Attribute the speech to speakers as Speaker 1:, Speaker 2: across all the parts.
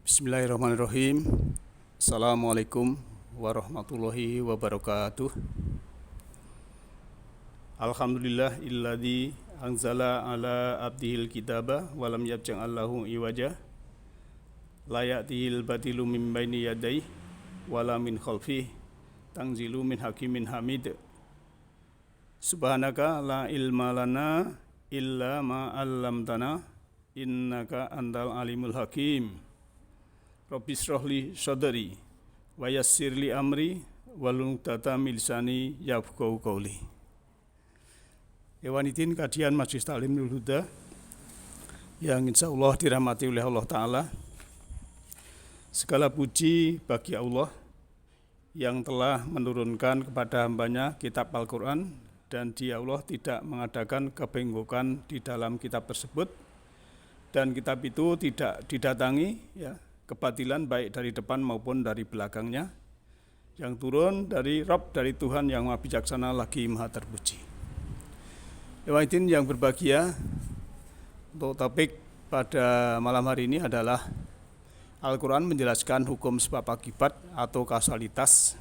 Speaker 1: Bismillahirrahmanirrahim. Assalamualaikum warahmatullahi wabarakatuh. Alhamdulillah illadzi anzala ala abdihil kitaba walam yabjang allahu iwaja la ya'tihil batilu min baini yadayhi wala min khalfihi tanzilu min hakimin hamid. Subhanaka la ilma lana illa ma 'allamtana innaka antal alimul hakim. Rabbi shrahli sadri wa yassirli amri wahlul 'uqdatam min lisani yafqahu qawli. Ewanidin kajian Majelis Ta'lim Nurul Huda yang insyaallah dirahmati oleh Allah Ta'ala. Segala puji bagi Allah yang telah menurunkan kepada hambanya kitab Al-Quran, dan Dia Allah tidak mengadakan kebengkokan di dalam kitab tersebut, dan kitab itu tidak didatangi kebatilan baik dari depan maupun dari belakangnya, yang turun dari Rabb, dari Tuhan yang Maha Bijaksana lagi Maha Terpuji. Ewanidin yang berbahagia, untuk topik pada malam hari ini adalah Al-Quran menjelaskan hukum sebab akibat atau kausalitas.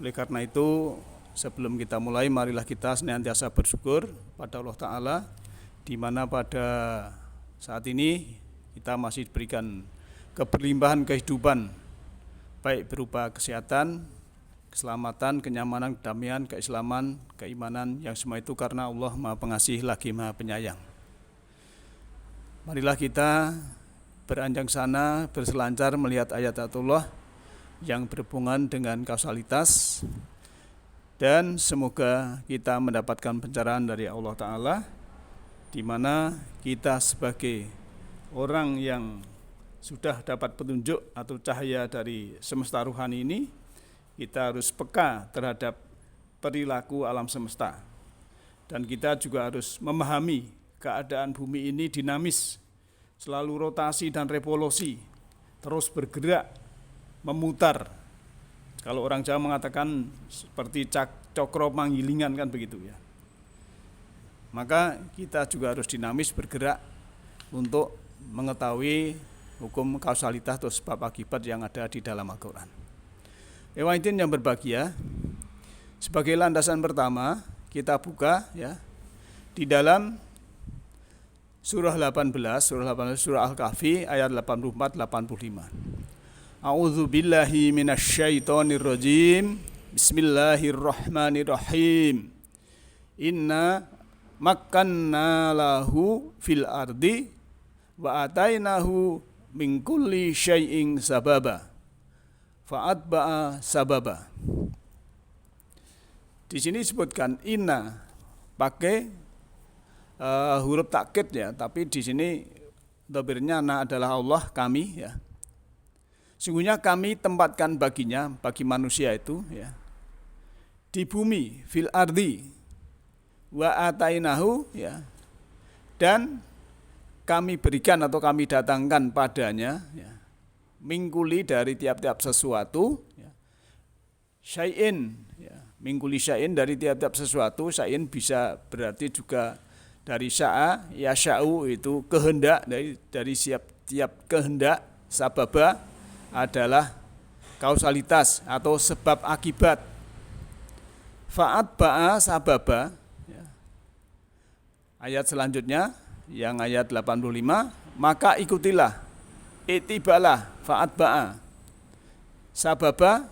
Speaker 1: Oleh karena itu, sebelum kita mulai, marilah kita senantiasa bersyukur pada Allah Ta'ala, di mana pada saat ini kita masih diberikan keberlimpahan kehidupan, baik berupa kesehatan, keselamatan, kenyamanan, kedamaian, keislaman, keimanan, yang semua itu karena Allah Maha Pengasih lagi Maha Penyayang. Marilah kita beranjak sana, berselancar melihat ayat Allah yang berhubungan dengan kausalitas, dan semoga kita mendapatkan pencerahan dari Allah Ta'ala, di mana kita sebagai orang yang sudah dapat petunjuk atau cahaya dari semesta ruhani ini, kita harus peka terhadap perilaku alam semesta, dan kita juga harus memahami keadaan bumi ini dinamis, selalu rotasi dan revolusi, terus bergerak, memutar. Kalau orang Jawa mengatakan seperti cokro manggilingan, kan begitu ya. Maka kita juga harus dinamis bergerak untuk mengetahui hukum kausalitas atau sebab akibat yang ada di dalam Al-Quran. Ewanidin yang berbahagia, sebagai landasan pertama kita buka di dalam surah 18, surah Al-Kahfi ayat 84-85. A'udzu billahi minasyaitonir rajim. Bismillahirrahmanirrahim. Inna makkanna lahu fil ardi wa atainahu min kulli syai'in sababa fa'atba'a sababa. Di sini disebutkan inna pakai huruf takkid ya, tapi di sini dhamirnya na adalah Allah, kami ya. Sungguhnya kami tempatkan baginya, bagi manusia itu ya, di bumi, fil ardi wa atainahu ya, dan kami berikan atau kami datangkan padanya mingkuli dari tiap-tiap sesuatu syai'in mingkuli syai'in dari tiap-tiap sesuatu. Syai'in bisa berarti juga dari sya'a, sya'u itu kehendak, dari tiap kehendak. Sababa adalah kausalitas atau sebab akibat. Fa'at ba'a sababa ayat selanjutnya yang ayat 85, maka ikutilah, itibalah, fa'at ba'a sababa.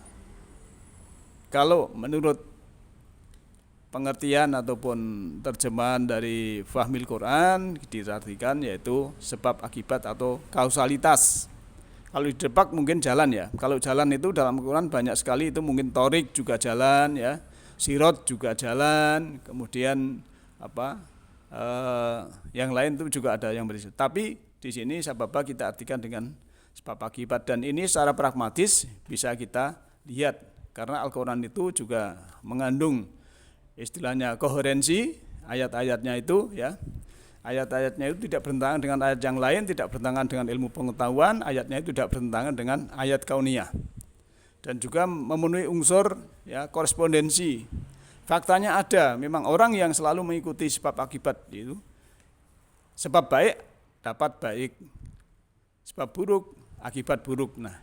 Speaker 1: Kalau menurut pengertian ataupun terjemahan dari Fahmil Quran, diartikan yaitu sebab akibat atau kausalitas. Kalau di Depak mungkin jalan ya. Kalau jalan itu dalam Quran banyak sekali, itu mungkin torik juga jalan ya, sirot juga jalan, kemudian yang lain itu juga ada yang berisik. Tapi di sini sababa kita artikan dengan sebab akibat, dan ini secara pragmatis bisa kita lihat karena Al-Quran itu juga mengandung istilahnya koherensi ayat-ayatnya itu ya. Ayat-ayatnya itu tidak bertentangan dengan ayat yang lain, tidak bertentangan dengan ilmu pengetahuan, ayatnya itu tidak bertentangan dengan ayat kauniyah, dan juga memenuhi unsur korespondensi. Faktanya ada, memang orang yang selalu mengikuti sebab akibat itu, sebab baik dapat baik, sebab buruk akibat buruk. Nah,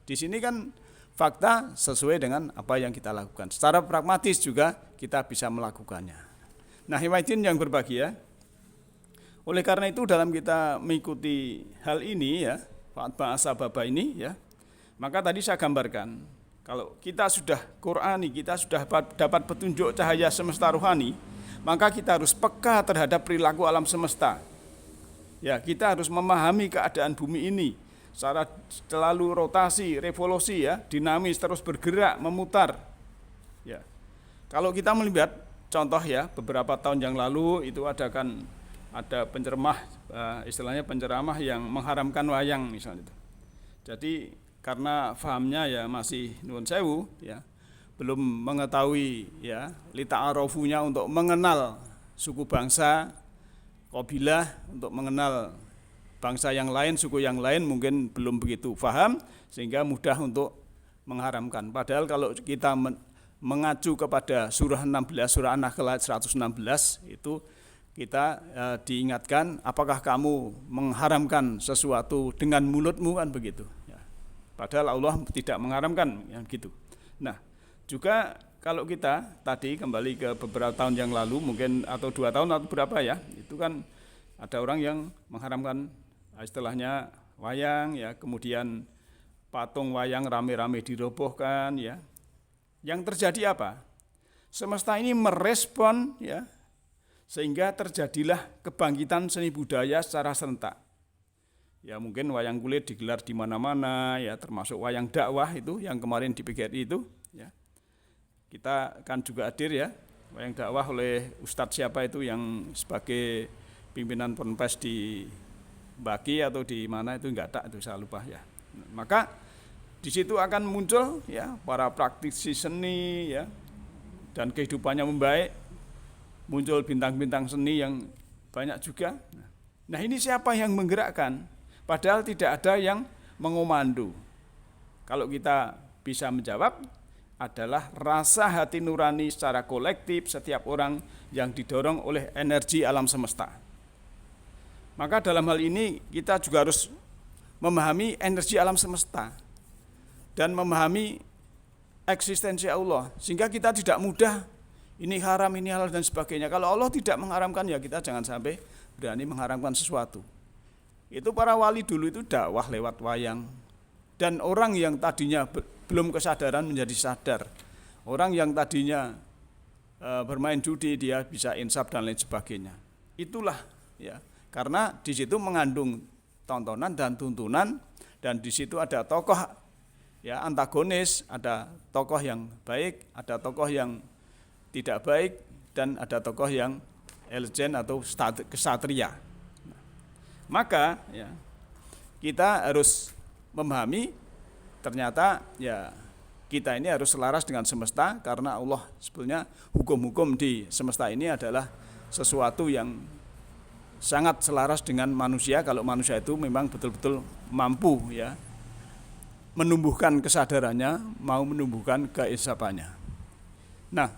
Speaker 1: di sini kan fakta sesuai dengan apa yang kita lakukan. Secara pragmatis juga kita bisa melakukannya. Nah, hadirin yang berbahagia, oleh karena itu dalam kita mengikuti hal ini ya, Fa'atba asbaba ini ya, maka tadi saya gambarkan, kalau kita sudah Qur'ani, kita sudah dapat petunjuk cahaya semesta rohani, maka kita harus peka terhadap perilaku alam semesta. Ya, kita harus memahami keadaan bumi ini secara selalu rotasi, revolusi ya, dinamis, terus bergerak, memutar. Ya. Kalau kita melihat contoh ya, beberapa tahun yang lalu itu ada penceramah, istilahnya penceramah yang mengharamkan wayang misalnya itu. Jadi karena fahamnya ya masih nuwun sewu ya, belum mengetahui ya lita'arofunya untuk mengenal suku bangsa, qabilah, untuk mengenal bangsa yang lain, suku yang lain mungkin belum begitu paham sehingga mudah untuk mengharamkan. Padahal kalau kita mengacu kepada surah 16, surah An-Nahl 116 itu kita diingatkan, apakah kamu mengharamkan sesuatu dengan mulutmu, kan begitu ya. Padahal Allah tidak mengharamkan ya, gitu. Nah, juga kalau kita tadi kembali ke beberapa tahun yang lalu mungkin, atau 2 tahun atau berapa ya, itu kan ada orang yang mengharamkan istilahnya wayang ya, kemudian patung wayang rame-rame dirobohkan ya. Yang terjadi apa? Semesta ini merespon ya, sehingga terjadilah kebangkitan seni budaya secara serentak. Ya mungkin wayang kulit digelar di mana-mana ya, termasuk wayang dakwah itu yang kemarin di PGRI itu ya. Kita kan juga hadir ya, wayang dakwah oleh Ustadz siapa itu yang sebagai pimpinan Ponpes di Baki atau di mana itu, enggak ada itu, saya lupa ya. Maka di situ akan muncul ya para praktisi seni ya, dan kehidupannya membaik. Muncul bintang-bintang seni yang banyak juga. Nah, ini siapa yang menggerakkan? Padahal tidak ada yang mengomando. Kalau kita bisa menjawab, adalah rasa hati nurani secara kolektif setiap orang yang didorong oleh energi alam semesta. Maka dalam hal ini kita juga harus memahami energi alam semesta dan memahami eksistensi Allah, sehingga kita tidak mudah ini haram, ini halal dan sebagainya. Kalau Allah tidak mengharamkan ya kita jangan sampai berani mengharamkan sesuatu. Itu para wali dulu itu dakwah lewat wayang. Dan orang yang tadinya belum kesadaran menjadi sadar. Orang yang tadinya bermain judi dia bisa insaf dan lain sebagainya. Itulah ya, karena di situ mengandung tontonan dan tuntunan, dan di situ ada tokoh ya antagonis, ada tokoh yang baik, ada tokoh yang tidak baik, dan ada tokoh yang elegan atau kesatria. Maka ya, kita harus memahami ternyata ya kita ini harus selaras dengan semesta, karena Allah sebenarnya hukum-hukum di semesta ini adalah sesuatu yang sangat selaras dengan manusia, kalau manusia itu memang betul-betul mampu ya menumbuhkan kesadarannya, mau menumbuhkan keinsafannya. Nah,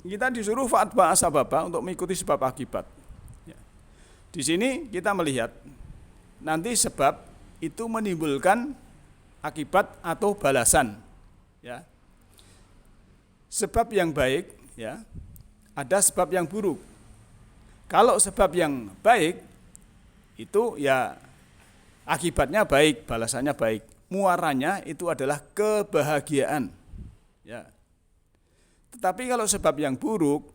Speaker 1: kita disuruh fa'atba asbaba untuk mengikuti sebab akibat. Ya. Di sini kita melihat nanti sebab itu menimbulkan akibat atau balasan. Ya. Sebab yang baik, ya, ada sebab yang buruk. Kalau sebab yang baik itu ya akibatnya baik, balasannya baik. Muaranya itu adalah kebahagiaan. Ya. Tetapi kalau sebab yang buruk,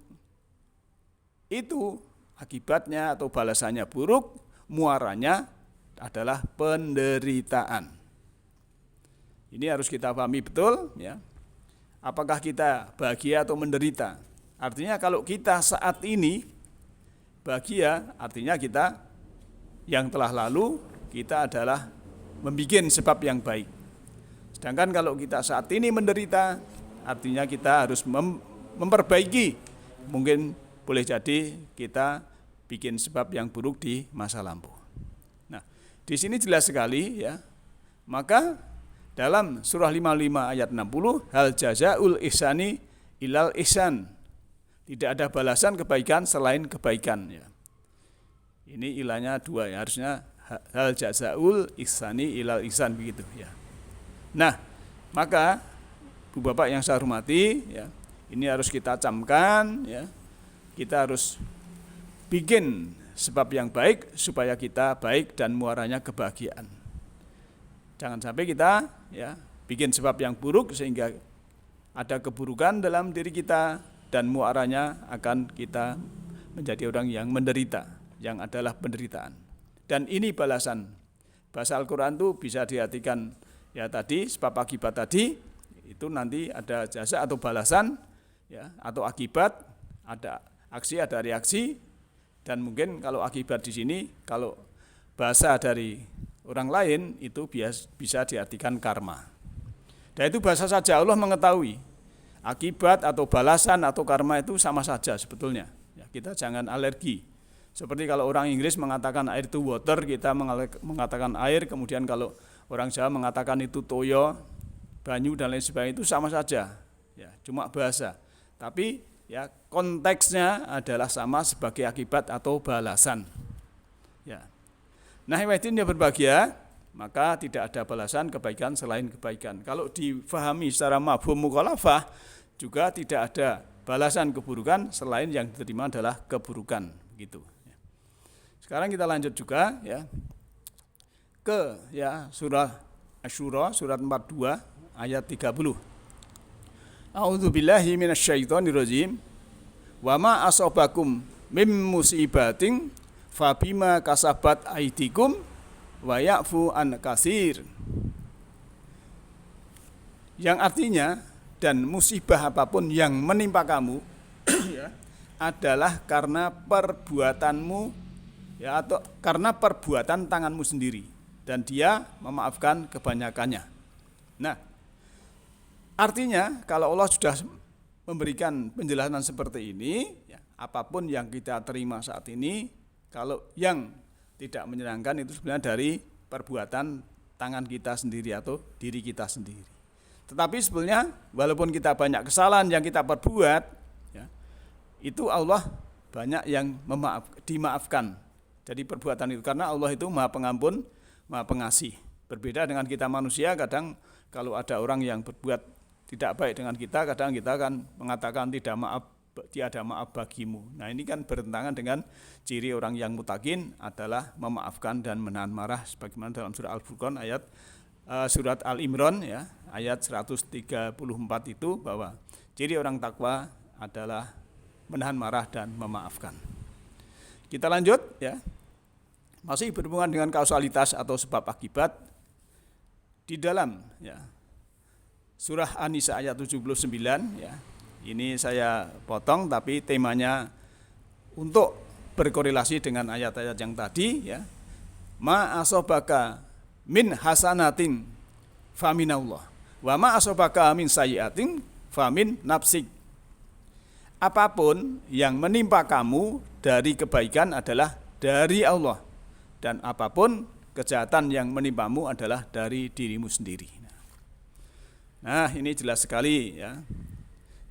Speaker 1: itu akibatnya atau balasannya buruk, muaranya adalah penderitaan. Ini harus kita pahami betul ya. Apakah kita bahagia atau menderita? Artinya kalau kita saat ini bahagia, artinya kita yang telah lalu kita adalah membuat sebab yang baik. Sedangkan kalau kita saat ini menderita, artinya kita harus memperbaiki. Mungkin boleh jadi kita bikin sebab yang buruk di masa lampau. Nah, di sini jelas sekali ya. Maka dalam surah 55 ayat 60, hal jazaul ihsani ilal ihsan. Tidak ada balasan kebaikan selain kebaikan ya. Ini ilahnya dua ya, harusnya hal jazaul ihsani ilal ihsan begitu ya. Nah, maka Bu Bapak yang saya hormati ya, ini harus kita camkan ya. Kita harus bikin sebab yang baik supaya kita baik dan muaranya kebahagiaan. Jangan sampai kita ya bikin sebab yang buruk sehingga ada keburukan dalam diri kita dan muaranya akan kita menjadi orang yang menderita, yang adalah penderitaan. Dan ini balasan. Bahasa Al-Quran itu bisa diartikan ya tadi sebab akibat tadi itu nanti ada jasa atau balasan ya, atau akibat, ada aksi, ada reaksi. Dan mungkin kalau akibat di sini, kalau bahasa dari orang lain itu bisa diartikan karma. Dan itu bahasa saja, Allah mengetahui akibat atau balasan atau karma itu sama saja sebetulnya. Ya, kita jangan alergi. Seperti kalau orang Inggris mengatakan air itu water, kita mengatakan air. Kemudian kalau orang Jawa mengatakan itu toyo, banyu dan lain sebagainya, itu sama saja. Ya, cuma bahasa. Tapi ya konteksnya adalah sama sebagai akibat atau balasan. Ya. Nah, yang berbahagia, maka tidak ada balasan kebaikan selain kebaikan. Kalau difahami secara mafhum mukhalafah, juga tidak ada balasan keburukan selain yang diterima adalah keburukan, gitu. Sekarang kita lanjut juga ya ke ya surah Asy-Syura surat 42 ayat 30. A'udzubillahi minasyaitonirrajim. Wa ma asabakum mim musibatin fabima kasabat aidikum wa ya'fu an katsir. Yang artinya, dan musibah apapun yang menimpa kamu ya, adalah karena perbuatanmu ya, atau karena perbuatan tanganmu sendiri, dan Dia memaafkan kebanyakannya. Nah, artinya kalau Allah sudah memberikan penjelasan seperti ini ya, apapun yang kita terima saat ini, kalau yang tidak menyenangkan itu sebenarnya dari perbuatan tangan kita sendiri atau diri kita sendiri. Tetapi sebetulnya walaupun kita banyak kesalahan yang kita perbuat ya, itu Allah banyak yang dimaafkan dari perbuatan itu, karena Allah itu Maha Pengampun, Maha Pengasih. Berbeda dengan kita manusia, kadang kalau ada orang yang berbuat tidak baik dengan kita, kadang kita akan mengatakan tiada maaf bagimu. Nah, ini kan bertentangan dengan ciri orang yang mutakin adalah memaafkan dan menahan marah, sebagaimana dalam surah Al-Furqan surat Al-Imran ya, ayat 134 itu, bahwa ciri orang takwa adalah menahan marah dan memaafkan. Kita lanjut ya. Masih berhubungan dengan kausalitas atau sebab akibat di dalam ya surah An-Nisa ayat 79 ya. Ini saya potong tapi temanya untuk berkorelasi dengan ayat-ayat yang tadi ya. Ma asobaka min hasanatin faminallah wa ma asobaka min sayyiatin famin nafsik. Apapun yang menimpa kamu dari kebaikan adalah dari Allah, dan apapun kejahatan yang menimpamu adalah dari dirimu sendiri. Nah, ini jelas sekali ya.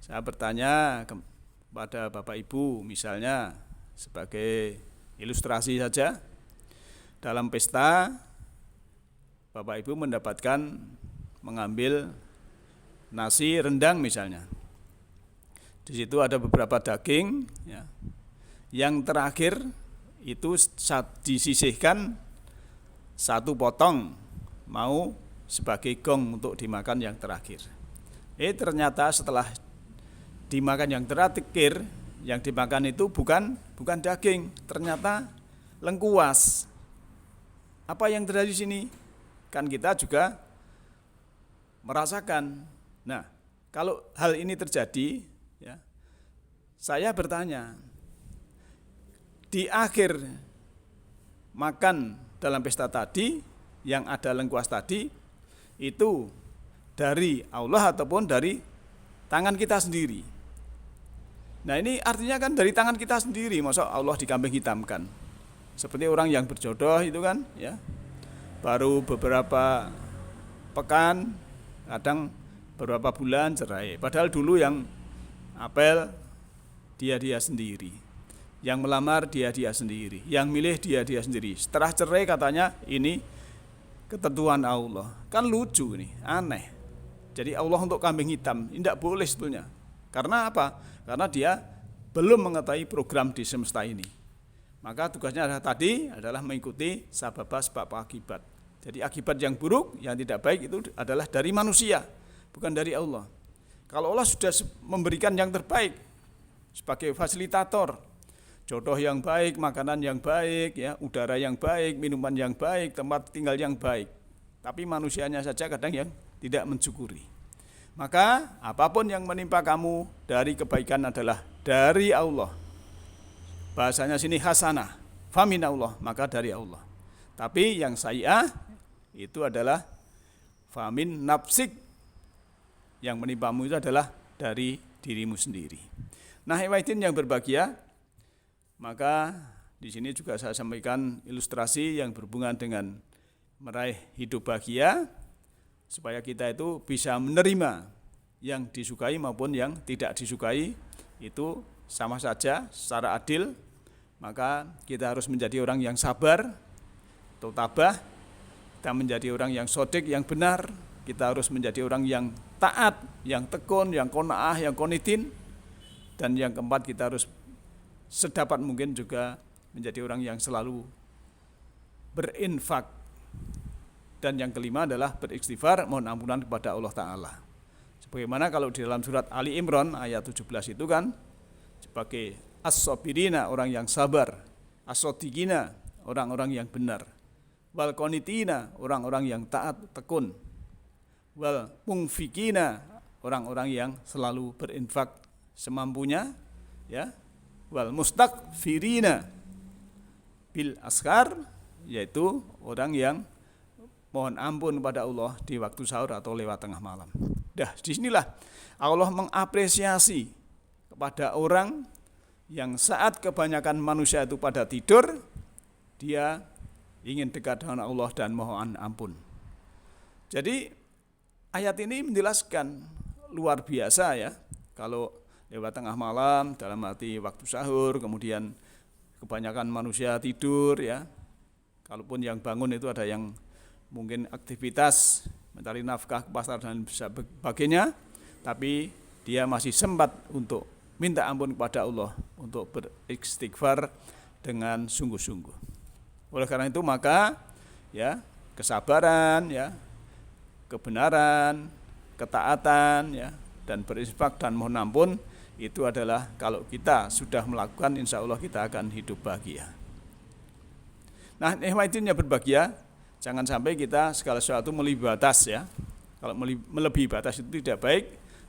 Speaker 1: Saya bertanya kepada Bapak Ibu, misalnya sebagai ilustrasi saja, dalam pesta Bapak Ibu mendapatkan mengambil nasi rendang misalnya. Di situ ada beberapa daging ya. Yang terakhir itu disisihkan satu potong mau sebagai gong untuk dimakan yang terakhir. Ternyata setelah dimakan yang terakhir, yang dimakan itu bukan daging, ternyata lengkuas. Apa yang terjadi di sini? Kan kita juga merasakan. Nah, kalau hal ini terjadi, ya, saya bertanya, di akhir makan dalam pesta tadi, yang ada lengkuas tadi, itu dari Allah ataupun dari tangan kita sendiri. Nah, ini artinya kan dari tangan kita sendiri, masa Allah dikambing hitamkan. Seperti orang yang berjodoh itu kan, ya, baru beberapa pekan, kadang beberapa bulan cerai. Padahal dulu yang apel dia sendiri. Yang melamar dia sendiri, yang milih dia sendiri. Setelah cerai katanya ini ketentuan Allah. Kan lucu nih, aneh. Jadi Allah untuk kambing hitam, tidak boleh sebetulnya. Karena apa? Karena dia belum mengetahui program di semesta ini. Maka tugasnya adalah mengikuti sebab akibat. Jadi akibat yang buruk, yang tidak baik itu adalah dari manusia, bukan dari Allah. Kalau Allah sudah memberikan yang terbaik sebagai fasilitator, jodoh yang baik, makanan yang baik, ya, udara yang baik, minuman yang baik, tempat tinggal yang baik. Tapi manusianya saja kadang yang tidak mensyukuri. Maka apapun yang menimpa kamu dari kebaikan adalah dari Allah. Bahasanya sini hasanah, famin Allah, maka dari Allah. Tapi yang sayyi'ah itu adalah famin nafsik, yang menimpamu itu adalah dari dirimu sendiri. Nah, ikhwatin yang berbahagia, maka di sini juga saya sampaikan ilustrasi yang berhubungan dengan meraih hidup bahagia, supaya kita itu bisa menerima yang disukai maupun yang tidak disukai itu sama saja secara adil. Maka kita harus menjadi orang yang sabar atau tabah, kita menjadi orang yang shodiq, yang benar, kita harus menjadi orang yang taat, yang tekun, yang qanaah, yang qanitin. Dan yang keempat, kita harus sedapat mungkin juga menjadi orang yang selalu berinfak. Dan yang kelima adalah beristighfar, mohon ampunan kepada Allah Ta'ala. Sebagaimana kalau di dalam surat Ali Imran ayat 17 itu kan, sebagai as-sabirina, orang yang sabar, as-sadiqina, orang-orang yang benar, wal qanitina, orang-orang yang taat, tekun, wal mungfikina, orang-orang yang selalu berinfak semampunya, ya, wal mustakfirina bil askar, yaitu orang yang mohon ampun pada Allah di waktu sahur atau lewat tengah malam. Disinilah Allah mengapresiasi kepada orang yang saat kebanyakan manusia itu pada tidur, dia ingin dekat dengan Allah dan mohon ampun. Jadi ayat ini menjelaskan luar biasa ya, kalau lewat tengah malam dalam arti waktu sahur, kemudian kebanyakan manusia tidur ya, kalaupun yang bangun itu ada yang mungkin aktivitas mencari nafkah ke pasar dan sebagainya, tapi dia masih sempat untuk minta ampun kepada Allah, untuk beristighfar dengan sungguh-sungguh. Oleh karena itu maka ya, kesabaran ya, kebenaran, ketaatan ya, dan berinfak dan mohon ampun itu adalah kalau kita sudah melakukan, insya Allah kita akan hidup bahagia. Nah, ikhwatin yang berbahagia, jangan sampai kita segala sesuatu melebihi batas ya. Kalau melebihi batas itu tidak baik.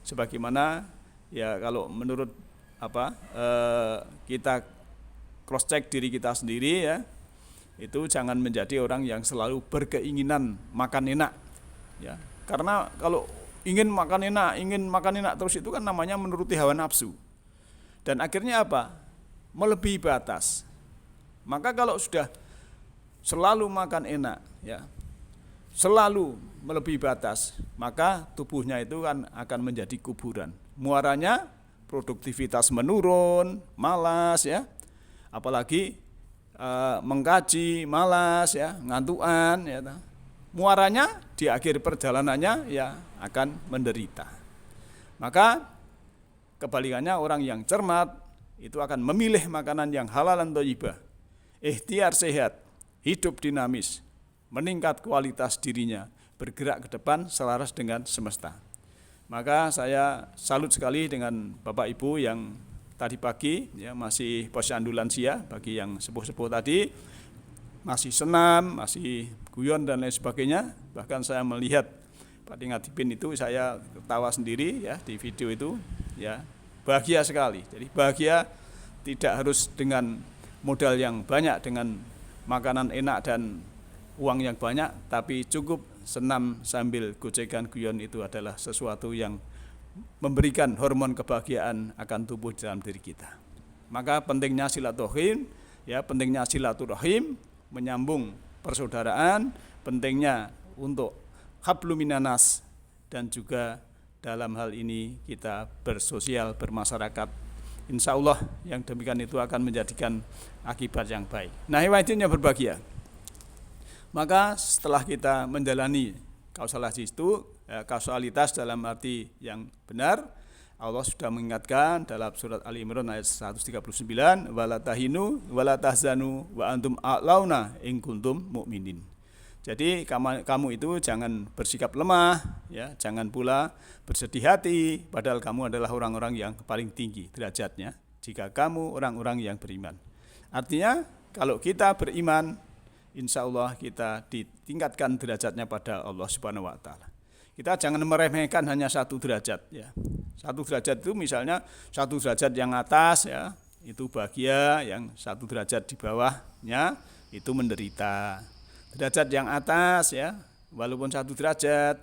Speaker 1: Sebagaimana ya kalau menurut kita cross check diri kita sendiri ya, itu jangan menjadi orang yang selalu berkeinginan makan enak ya. Karena kalau ingin makan enak terus itu kan namanya menuruti hawa nafsu. Dan akhirnya apa? Melebihi batas. Maka kalau sudah selalu makan enak ya, selalu melebihi batas, maka tubuhnya itu kan akan menjadi kuburan. Muaranya produktivitas menurun, malas ya, apalagi mengkaji, malas ya, ngantuan ya. Muaranya di akhir perjalanannya ya akan menderita. Maka kebalikannya, orang yang cermat itu akan memilih makanan yang halal dan thayyibah, ikhtiar sehat, hidup dinamis, meningkat kualitas dirinya, bergerak ke depan selaras dengan semesta. Maka saya salut sekali dengan Bapak Ibu yang tadi pagi ya, masih posyandu lansia, bagi yang sepuh-sepuh tadi masih senam, masih guyon dan lain sebagainya. Bahkan saya melihat Pak Ngadipin itu, saya ketawa sendiri ya di video itu ya, bahagia sekali. Jadi bahagia tidak harus dengan modal yang banyak, dengan makanan enak dan uang yang banyak, tapi cukup senam sambil gocekan guyon, itu adalah sesuatu yang memberikan hormon kebahagiaan akan tubuh dalam diri kita. Maka pentingnya silaturahim ya, pentingnya silaturahim, menyambung persaudaraan, pentingnya untuk hablum minanas, dan juga dalam hal ini kita bersosial, bermasyarakat insya Allah yang demikian itu akan menjadikan akibat yang baik. Nah, hadirin yang berbahagia, maka setelah kita menjalani kausalitas dalam arti yang benar, Allah sudah mengingatkan dalam surat Ali Imran ayat 139, wala tahinu wala tahzanu wa antum a'launa in kuntum mu'minin. Jadi kamu itu jangan bersikap lemah, ya, jangan pula bersedih hati, padahal kamu adalah orang-orang yang paling tinggi derajatnya jika kamu orang-orang yang beriman. Artinya kalau kita beriman, insya Allah kita ditingkatkan derajatnya pada Allah Subhanahu wa Ta'ala. Kita jangan meremehkan hanya satu derajat, ya. Satu derajat itu misalnya satu derajat yang atas, ya, itu bahagia, yang satu derajat di bawahnya itu menderita. Derajat yang atas, ya, walaupun satu derajat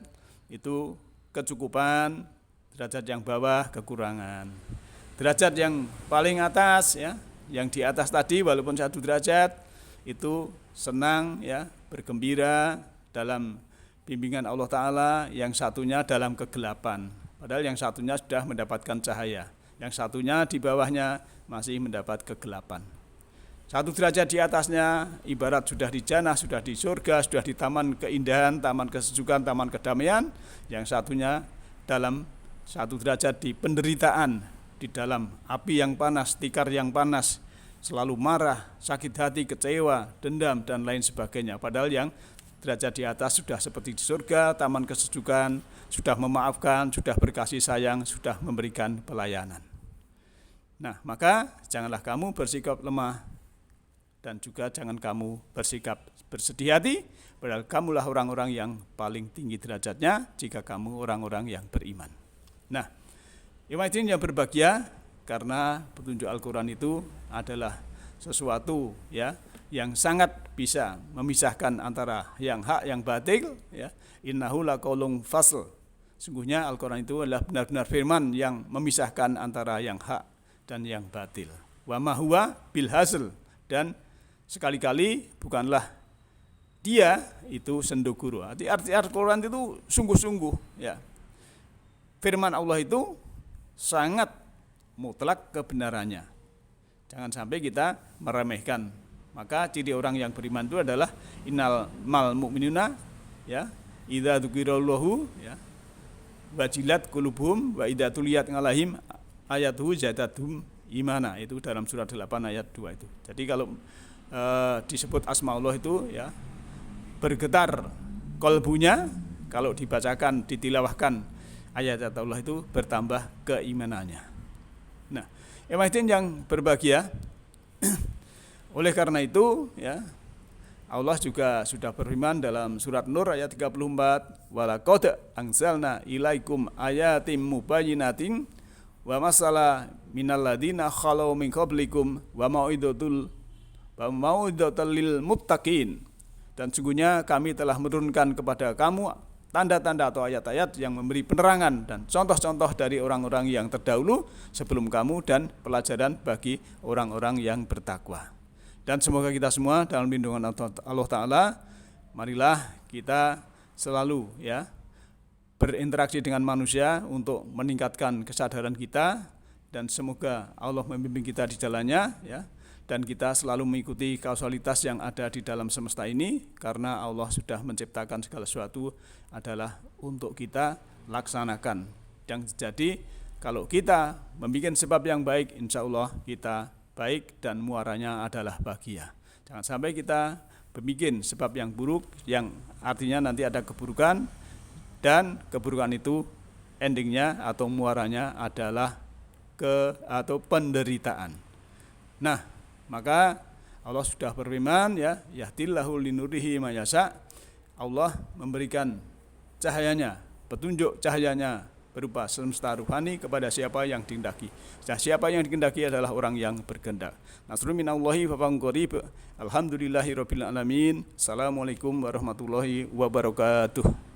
Speaker 1: itu kecukupan, derajat yang bawah kekurangan. Derajat yang paling atas, ya, yang di atas tadi walaupun satu derajat itu senang, ya, bergembira dalam bimbingan Allah Ta'ala, yang satunya dalam kegelapan. Padahal yang satunya sudah mendapatkan cahaya, yang satunya di bawahnya masih mendapat kegelapan. Satu derajat di atasnya ibarat sudah di jannah, sudah di surga, sudah di taman keindahan, taman kesejukan, taman kedamaian. Yang satunya dalam satu derajat di penderitaan, di dalam api yang panas, tikar yang panas, selalu marah, sakit hati, kecewa, dendam, dan lain sebagainya. Padahal yang derajat di atas sudah seperti di surga, taman kesejukan, sudah memaafkan, sudah berkasih sayang, sudah memberikan pelayanan. Nah, maka janganlah kamu bersikap lemah, dan juga jangan kamu bersikap bersedih hati, padahal kamulah orang-orang yang paling tinggi derajatnya jika kamu orang-orang yang beriman. Nah, hadirin yang berbahagia, karena petunjuk Al-Quran itu adalah sesuatu, ya, yang sangat bisa memisahkan antara yang hak yang batil, ya. Innahu laqaulun fasl. Sungguhnya Al-Quran itu adalah benar-benar firman yang memisahkan antara yang hak dan yang batil. Wa ma huwa bil hazl, dan sekali-kali bukanlah dia itu sendoguru. Arti Al-Quran itu sungguh-sungguh, ya. Firman Allah itu sangat mutlak kebenarannya. Jangan sampai kita meremehkan. Maka ciri orang yang beriman itu adalah innal mal mu'minuna, ya, idza dzukirallahu, ya, wajilat qulubuhum wa idza tuliyat alaihim ayatuhu zadatuhum imana. Itu dalam surat 8 ayat 2 itu. Jadi kalau disebut asma Allah itu, ya, bergetar kolbunya, kalau dibacakan, ditilawahkan ayat Allah itu bertambah keimanannya. Nah, hadirin yang berbahagia, oleh karena itu, ya, Allah juga sudah berfirman dalam surat Nur ayat 34, walaqad anzalna ilaikum ayatim mubayyinatin wa masala minal ladina khalau min qablikum wa mau'izatal lil muttaqin. Dan sungguhnya kami telah menurunkan kepada kamu tanda-tanda atau ayat-ayat yang memberi penerangan dan contoh-contoh dari orang-orang yang terdahulu sebelum kamu, dan pelajaran bagi orang-orang yang bertakwa. Dan semoga kita semua dalam lindungan Allah Ta'ala, marilah kita selalu, ya, berinteraksi dengan manusia untuk meningkatkan kesadaran kita, dan semoga Allah membimbing kita di jalannya, ya, dan kita selalu mengikuti kausalitas yang ada di dalam semesta ini, karena Allah sudah menciptakan segala sesuatu adalah untuk kita laksanakan. Dan jadi kalau kita membuat sebab yang baik, insya Allah kita baik dan muaranya adalah bahagia. Jangan sampai kita membuat sebab yang buruk, yang artinya nanti ada keburukan, dan keburukan itu endingnya atau muaranya adalah penderitaan. Nah, maka Allah sudah berfirman, ya, yahdillahu linurihi mayasa. Allah memberikan cahayanya, petunjuk cahayanya berupa semesta ruhani kepada siapa yang dikehendaki. Nah, siapa yang dikehendaki adalah orang yang berkehendak. Nasrun minallahi wa fadlun qarib. Alhamdulillahirabbil alamin. Assalamualaikum warahmatullahi wabarakatuh.